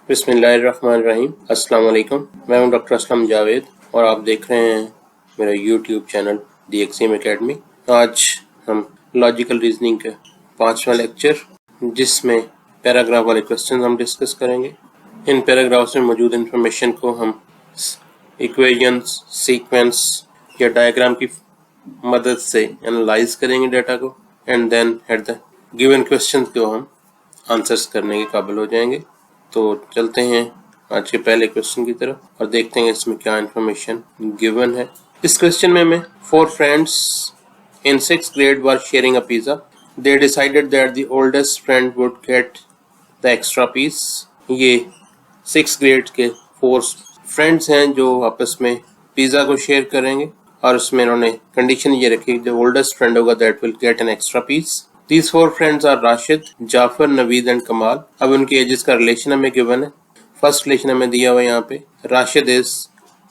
बिस्मिल्लाहिर्रहमानिर्रहीम। अस्सलाम वालेकुम। मैं हूं डॉक्टर असलम जावेद और आप देख रहे हैं मेरा यूट्यूब चैनल दी एक्सएम एकेडमी। आज हम लॉजिकल रीजनिंग के 5वां लेक्चर जिसमें पैराग्राफ वाले क्वेश्चन हम डिस्कस करेंगे। इन पैराग्राफ्स में मौजूद इंफॉर्मेशन को हम इक्वेशंस, सीक्वेंस या डायग्राम की मदद से एनालाइज करेंगे डाटा को and then at the given question को हम आंसर्स करने के काबिल हो जाएंगे। तो चलते हैं आज के पहले क्वेश्चन की तरफ और देखते हैं इसमें क्या इंफॉर्मेशन गिवन है। इस क्वेश्चन में 4 friends in 6th grade were sharing a pizza. They decided that the oldest friend would get the extra piece. ये 6th grade के 4 फ्रेंड्स हैं जो आपस में पिज़्ज़ा को शेयर करेंगे और उसमें इन्होंने कंडीशन ये रखी जो ओल्डेस्ट फ्रेंड होगा that will get an extra piece. These 4 friends are Rashid, Jafar, Naveed and Kamal. अब उनके एजेस का रिलेशन हमें गिवन है। फर्स्ट रिलेशन हमें दिया हुआ है यहाँ पे, Rashid is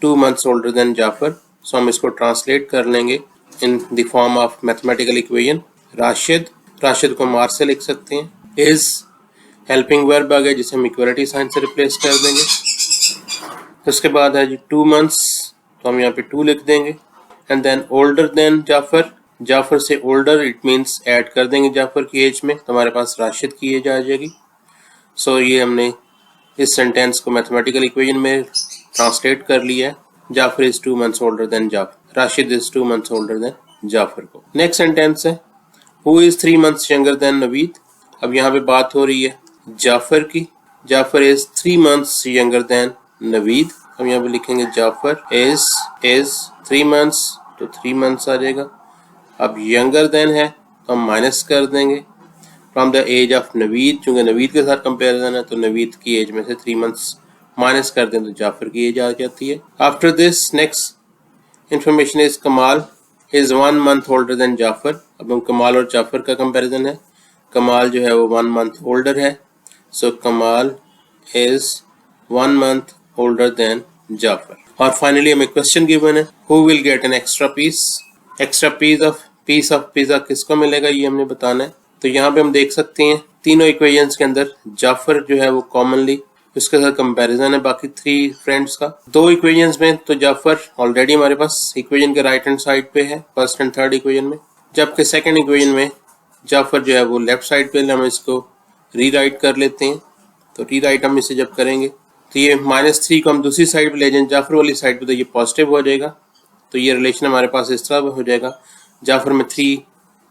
2 months older than Jafar. So हम इसको ट्रांसलेट कर लेंगे in the form of mathematical equation. Rashid को मार से लिख सकते हैं। इज हेल्पिंग वर्ब आ गया जिसे हम इक्वलिटी साइन से रिप्लेस कर देंगे। उसके बाद है जी 2 months, तो हम यहाँ पे 2 लिख देंगे and then older than Jafar से ओल्डर इट मीन्स ऐड कर देंगे जाफर की एज में, तो हमारे पास राशिद की एज आ जाएगी। सो ये हमने इस सेंटेंस को मैथमेटिकल इक्वेशन में ट्रांसलेट कर लिया है। Jafar is 2 months older than Jafar, Rashid is 2 months older than Jafar को। नेक्स्ट सेंटेंस है who is 3 months younger than Naveed. अब यहाँ पे बात हो रही है जाफर की। Jafar is 3 months younger than Naveed. हम यहाँ पे लिखेंगे जाफर इज 3 months, तो 3 months आ जाएगा। अब यंगर देन है तो हम माइनस कर देंगे from the age of Naveed, चूंकि नवीद के साथ कंपेरिजन है तो नवीद की एज में से 3 months माइनस कर दें तो जाफर की एज आ जाती है। After this next information is Kamal is 1 month older than Jafar. अब हम कमाल और जाफर का कंपेरिजन है। कमाल जो है वो 1 month ओल्डर है, so Kamal is 1 month older than Jafar. और फाइनली हमें क्वेश्चन गिवन है who will get an extra piece. Extra piece of pizza किसको मिलेगा ये हमने बताना है। तो यहाँ पे हम देख सकते हैं तीनों इक्वेशंस के अंदर जाफर जो है वो कॉमनली उसके साथ कंपैरिजन है बाकी 3 फ्रेंड्स का। 2 इक्वेशंस में तो जाफर ऑलरेडी हमारे पास इक्वेशन के राइट हैंड साइड पे है फर्स्ट एंड थर्ड इक्वेशन में, जबकि सेकंड इक्वेशन में जाफर जो है वो लेफ्ट साइड पे। हम इसको रीराइट कर लेते हैं। तो रीराइट हम इसे जब करेंगे तो ये -3 को हम दूसरी साइड पे ले जाएं जाफर वाली साइड पे तो ये पॉजिटिव हो जाएगा। तो ये रिलेशन हमारे पास इस तरह हो जाएगा, जाफर में 3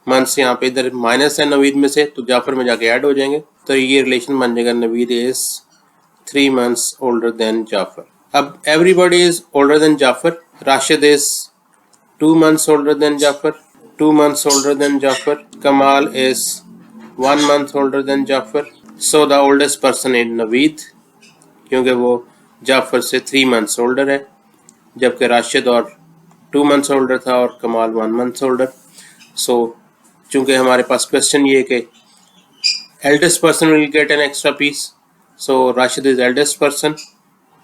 months यहाँ पे इधर माइनस है नवीद में से तो जाफर में जाके ऐड हो जाएंगे, तो ये रिलेशन बन जाएगा Naveed is 3 months older than Jafar. अब everybody is older than Jafar. Rashid is 2 months older than Jafar, 2 months older than Jafar. Kamal is 1 month older than Jafar. So the oldest person is Naveed, क्योंकि वो जाफर से 3 months ओल्डर है, जबकि राशिद और 2 months ओल्डर था और कमाल 1 month ओल्डर। सो चूंकि हमारे पास क्वेश्चन ये है कि eldest person will get an extra piece, so Rashid is eldest person,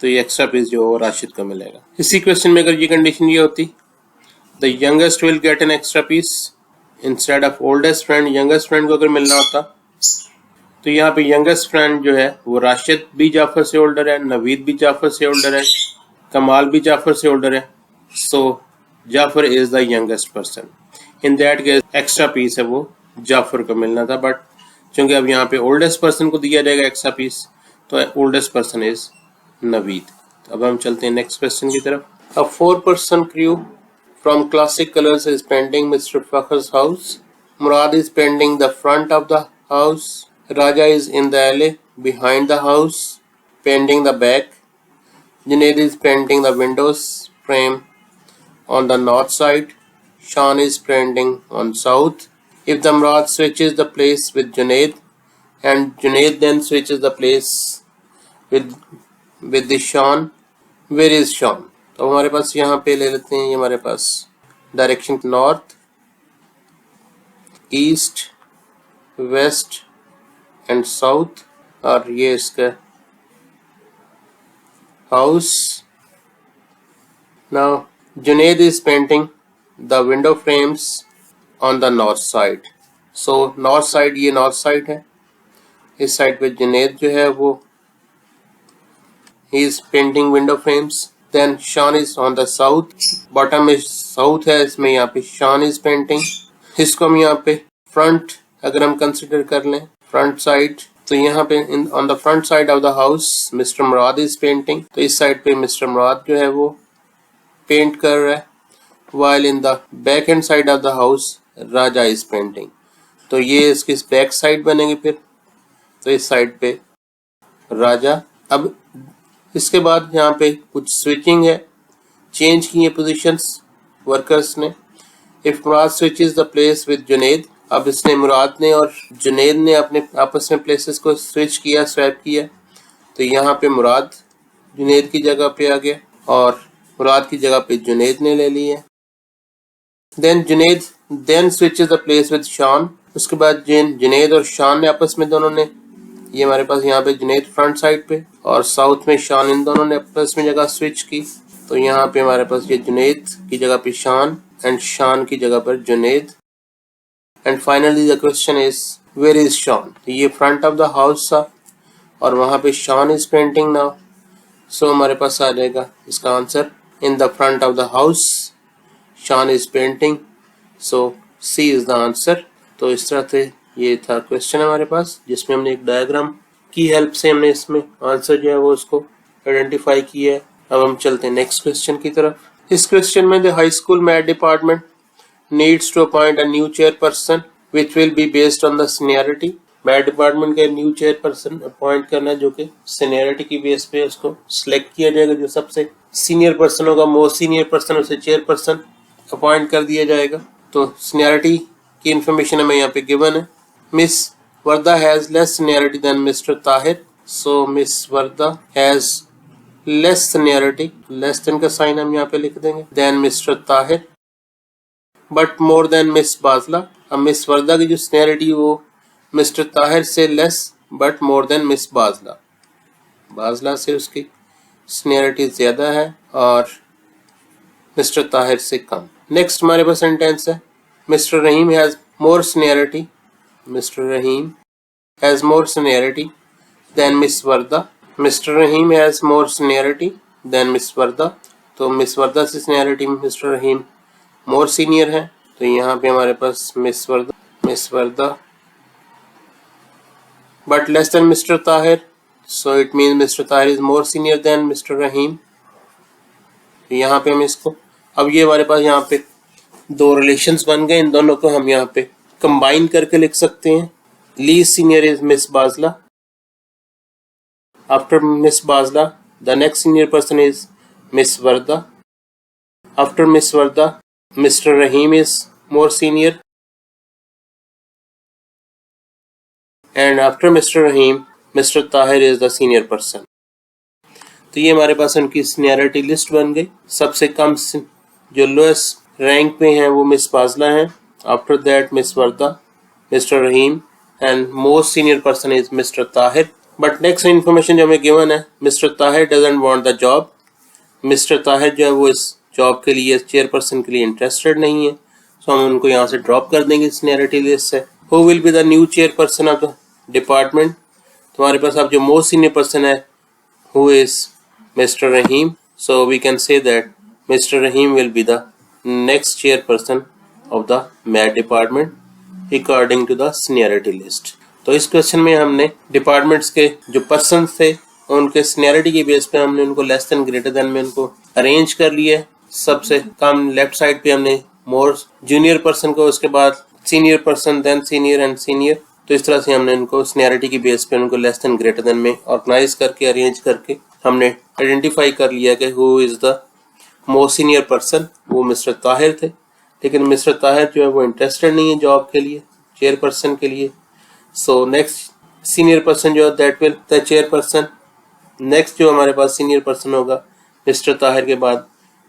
तो ये एक्स्ट्रा पीस जो है राशिद को मिलेगा। इसी क्वेश्चन में अगर ये कंडीशन ये होती the youngest will get an extra piece instead of oldest friend, youngest friend को अगर मिलना होता तो यहाँ पे यंगेस्ट फ्रेंड जो है वो राशिद भी जाफर से ओल्डर है, नवीद भी जाफर से ओल्डर है, कमाल भी जाफर से ओल्डर है। So Jafar is the youngest person. In that case extra piece है वो जाफर को मिलना था, बट चूंकि अब यहाँ पे ओल्डेस्ट पर्सन को दिया जाएगा एक्स्ट्रा पीस तो ओल्डेस्ट पर्सन इज नवीद। तो अब हम चलते हैं नेक्स्ट क्वेश्चन की तरफ। अ 4-person crew from classic colors is painting Mr. Fakhr's house. Murad is painting the front of the house. Raja is in the alley behind the house painting the back. Junaid is painting the windows frame on the north side. Shan is painting on south. If the Murad switches the place with Junaid and Junaid then switches the place with the Shan, where is Shan? तो हमारे पास यहाँ पे ले लेते हैं, ये हमारे पास direction north, east, west and south, और ये इसका house. Now Junaid is painting the window frames on the north side. So north side ये north side है, इस साइड पे जुनेद जो है वो he is painting window frames. Then Sean is on the south, bottom is south है, इसमें यहाँ पे Sean is painting. इसको हम यहाँ पे front अगर हम consider कर लें, front side, तो यहाँ पे on the front side of the house Mr. Murad is painting. तो इस side पे Mr. Murad जो है वो पेंट कर रहा है, while in the back end side of the house Raja is painting. तो ये इसकी बैक साइड बनेगी फिर, तो इस साइड पे राजा. अब इसके बाद यहाँ पे कुछ स्विचिंग है, चेंज की है पोजीशंस वर्कर्स ने. If Murad switches the place with Junaid, अब इसने मुराद ने और जुनेद ने अपने आपस में प्लेसेस को स्विच किया, स्वैप किया. तो यहाँ पे मुराद जुनेद की जगह पे आ गया और मुराद की जगह पे जुनेद ने ले ली है. Then Junaid then switches the place with Shan. उसके बाद जुनेद और शान ने आपस में दोनों ने, ये हमारे पास यहाँ पे जुनेद फ्रंट साइड पे और साउथ में शान, इन दोनों ने आपस में जगह स्विच की. तो यहाँ पे हमारे पास ये जुनेद की जगह पे शान एंड शान की जगह पर Junaid. And finally the question is where is Shan. ये फ्रंट ऑफ द हाउस था और वहाँ पे शान इज पेंटिंग नाउ. सो हमारे पास आ जाएगा इसका answer in the front of the house Shan is painting. So C is the answer. तो इस तरह से ये था क्वेश्चन हमारे पास, जिसमें हमने एक डायग्राम की हेल्प से हमने इसमें आंसर जो है वो उसको आइडेंटिफाई किया है. अब हम चलते हैं नेक्स्ट क्वेश्चन की तरफ. इस क्वेश्चन में the high school math department needs to appoint a new chairperson which will be based on the seniority. Math department का न्यू चेयरपर्सन अपॉइंट करना है जो कि सीनियरिटी की बेस पे उसको सिलेक्ट किया जाएगा. जो सबसे सीनियर पर्सन होगा, मोस्ट सीनियर पर्सन, उसे चेयरपर्सन अपॉइंट कर दिया जाएगा. तो सीनियरिटी की इंफॉर्मेशन हमें यहाँ पे गिवन है. Miss Warda has less seniority than Mister Tahir. So Miss Warda has less seniority, less than का साइन हम यहाँ पे लिख देंगे, then Mister Tahir, but more than Miss Bazla. अब मिस वर्दा की जो सीनियरिटी वो मिस्टर ताहिर से less but more than Miss बाजला. बाजला से उसकी सीनियरिटी ज्यादा है और मिस्टर ताहिर से कम. नेक्स्ट हमारे पास सेंटेंस है Mr. Rahim has more seniority. Mr. Rahim has more seniority than Miss Varda. Mr. Rahim has more seniority than Miss Varda. तो Miss Varda से seniority में Mr. Rahim more senior है. तो यहाँ पे हमारे पास Miss Varda but less than Mr. Tahir. So it means Mr. Tahir is more senior than Mr. Rahim. यहाँ पे हम इसको, अब ये हमारे पास यहाँ पे दो रिलेशंस बन गए. इन दोनों को हम यहाँ पे कंबाइन करके लिख सकते हैं. लीस्ट सीनियर इज मिस बाजला. आफ्टर मिस बाजला the next senior person is miss Warda. After miss Warda mister Rahim is more senior and after mister Rahim mister Tahir is the senior person. तो ये हमारे पास उनकी सीनियरिटी लिस्ट बन गई. सबसे कम जो लोएस्ट रैंक पे हैं वो मिस बाजला हैं. After that miss Warda, mister Rahim and most senior person is mister Tahir. But next information जो हमें गिवन है, mister Tahir doesn't want the job. Mister Tahir जो है वो इस जॉब के लिए, चेयरपर्सन के लिए इंटरेस्टेड नहीं है. सो हम उनको यहाँ से ड्रॉप कर देंगे सीनियरिटी लिस्ट से. Who will be the new chairperson of the department. तुम्हारे पास अब जो मोस्ट सीनियर पर्सन है who is mister Rahim. So we can say that mister Rahim will be the next chairperson of the math department according to the seniority list. तो इस question में हमने departments के जो पर्सन थे उनके सीनियरिटी की बेस पे हमने उनको लेस देन ग्रेटर देन में उनको अरेंज कर लिया. सबसे कम लेफ्ट साइड पे हमने मोर जूनियर पर्सन को, उसके बाद senior person, then senior and senior. तो इस तरह से हमने उनको सीनियरिटी की बेस पे उनको लेस देन ग्रेटर देन में ऑर्गेनाइज करके, अरेंज करके हमने आइडेंटिफाई कर लिया कि who is the most senior person. वो मिस्टर ताहिर थे, लेकिन मिस्टर ताहिर जो है वो इंटरेस्टेड नहीं है जॉब के लिए, चेयरपर्सन के लिए. सो नेक्स्ट सीनियर पर्सन जो है that will the chairperson. Next जो हमारे पास सीनियर पर्सन होगा मिस्टर ताहिर के बाद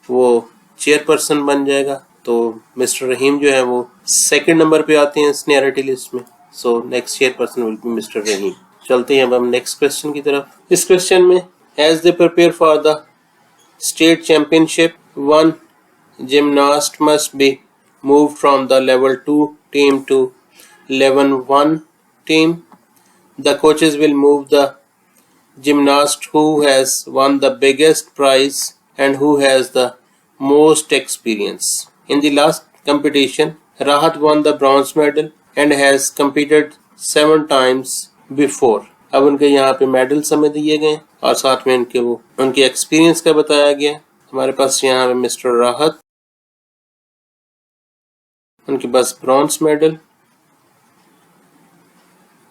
वो चेयरपर्सन बन जाएगा. तो मिस्टर रहीम जो है वो सेकंड नंबर पे आते हैं सीनियरिटी लिस्ट में. So next chairperson will be mister Rahim. चलते हैं अब हम नेक्स्ट क्वेश्चन की तरफ. इस क्वेश्चन में as they prepare for the state championship, one gymnast must be moved from the level 2 team to level 1 team. The coaches will move the gymnast who has won the biggest prize and who has the most experience? In the last competition, Rahat won the bronze medal and has competed 7 times before. अब उनके यहाँ पे medals हमें दिए गए और साथ में उनके एक्सपीरियंस का बताया गया। हमारे पास यहाँ पे मिस्टर राहत, उनके पास ब्रॉन्ज मेडल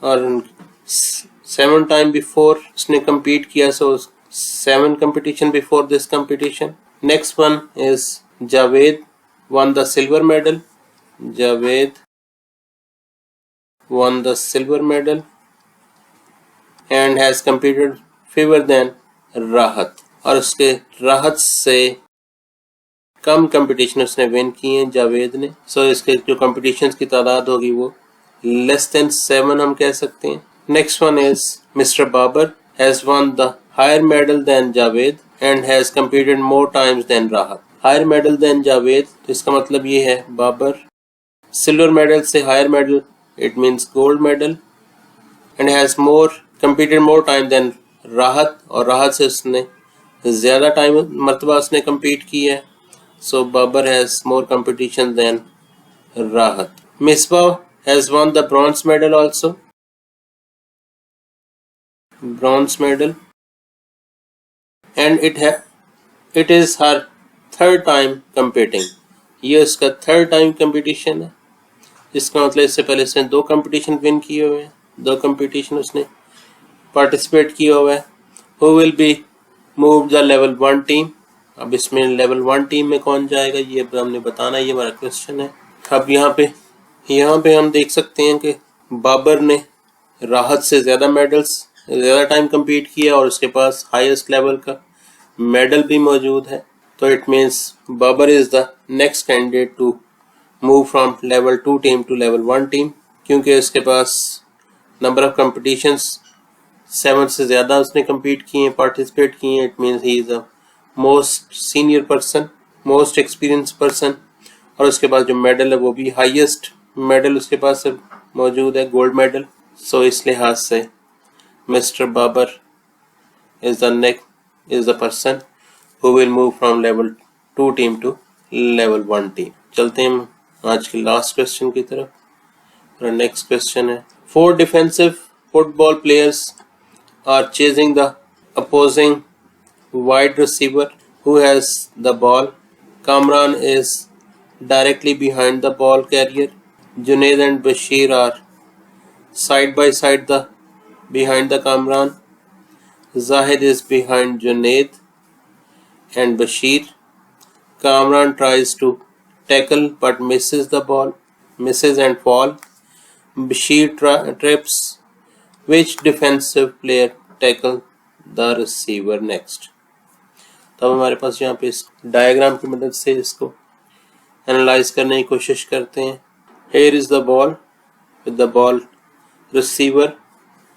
और 7 टाइम बिफोर उसने compete किया, so 7 competition before this competition. Next one is Javed won the silver medal. Javed won the silver medal and has competed fewer than राहत, और उसके राहत से कम कंपटीशन उसने विन किए हैं जावेद ने। सो इसके जो कंपटीशंस की तादाद होगी वो लेस देन 7 हम कह सकते हैं। Next one is mister Babar has won the higher medal than Javed and has competed more times than Rahat. Higher medal than Javed, तो इसका मतलब ये है बाबर सिल्वर मेडल से higher medal, it means gold medal, and has competed more time than Rahat, और राहत से उसने ज्यादा टाइम मरतबा उसने कम्पीट की है। So Babar has more competition than Rahat. Misbah has won the bronze medal also. Bronze medal, and it is her 3rd time competing. ये उसका 3rd time competition है, जिसका मतलब इससे पहले इसने 2 competition win किए हुए हैं, 2 competition उसने participate किया हुआ है। Who will be moved the level 1 team? अब इसमें लेवल 1 टीम में कौन जाएगा ये हमने बताना, ये हमारा क्वेश्चन है। अब यहाँ पे हम देख सकते हैं कि बाबर ने राहत से ज़्यादा मेडल्स, ज़्यादा टाइम compete किया और उसके पास हाईएस्ट लेवल का मेडल भी मौजूद है। तो it means Babar is the next candidate to move from level 2 team to level 1 team, क्योंकि उसके पास नंबर ऑफ कम्पटिशन्स 7 से ज़्यादा उसने compete किए हैं, पार्टिसिपेट किए हैं। It means he is a most senior person, most experience person, और उसके पास जो मेडल है वो भी हाईएस्ट मेडल उसके पास मौजूद है, गोल्ड मेडल। सो इस लिहाज से mister Babar is the person who will move from level 2 team to level 1 team. चलते हैं आज के लास्ट क्वेश्चन की तरफ। नेक्स्ट क्वेश्चन है 4 defensive football players are chasing the opposing wide receiver who has the ball. Kamran is directly behind the ball carrier. Junaid and Bashir are side by side behind the Kamran. Zahid is behind Junaid and Bashir. Kamran tries to tackle but misses and fall. Bashir trips. Which defensive player tackle the receiver next? तब हमारे पास यहाँ पे इस diagram की मदद से इसको analyse करने की कोशिश करते हैं। Here is the ball with the ball receiver.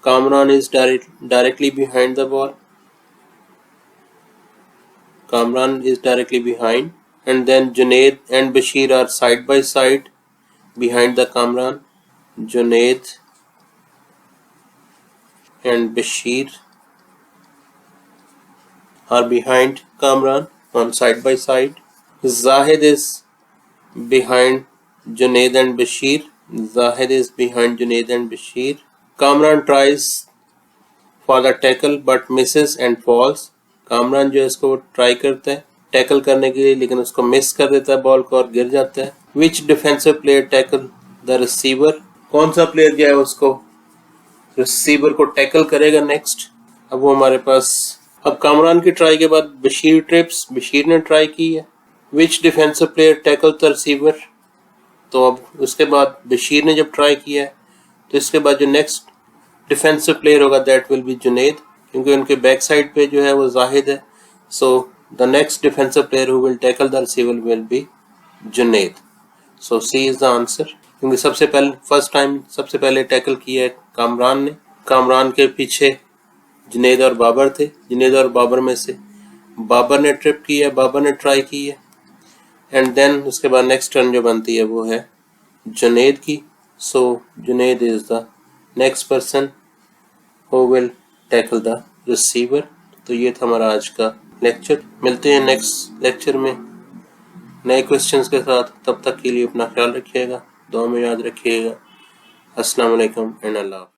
Kamran is directly behind the ball. Kamran is directly behind, and then Junaid and Bashir are side by side behind the Kamran. Junaid and Bashir are behind Kamran on side by side. Zahid is behind Junaid and Bashir. Zahid is behind Junaid and Bashir. Kamran tries for the tackle but misses and falls. Kamran जो है इसको try करता है tackle करने के लिए, लेकिन उसको मिस कर देता है बॉल को और गिर जाता है। Which defensive player tackle the receiver? कौन सा प्लेयर जो है उसको रिसीवर को टैकल करेगा नेक्स्ट? अब वो हमारे पास, अब कामरान की ट्राई के बाद बशीर ट्रिप्स, बशीर ने ट्राई की है। Which defensive player tackle the receiver? तो अब उसके बाद बशीर ने जब ट्राई किया है तो इसके बाद जो नेक्स्ट डिफेंसिव प्लेयर होगा दैट विल बी जुनैद, क्योंकि उनके बैक साइड पे जो है वो जाहिद है। So the next defensive player who will tackle the receiver will be Junaid. So C is the answer, क्योंकि सबसे पहले टैकल किया है कामरान ने। कामरान के पीछे जुनैद और बाबर थे। जुनैद और बाबर में से बाबर ने ट्रिप की है, बाबर ने ट्राई की है, एंड देन उसके बाद नेक्स्ट टर्न जो बनती है वो है जुनैद की। So Junaid is the next person who will tackle the receiver. तो ये था हमारा आज का लेक्चर। मिलते हैं नेक्स्ट लेक्चर में नए क्वेश्चंस के साथ। तब तक के लिए अपना ख्याल रखिएगा, दुआ में याद रखिएगा। अस्सलाम वालेकुम एंड अल्लाह।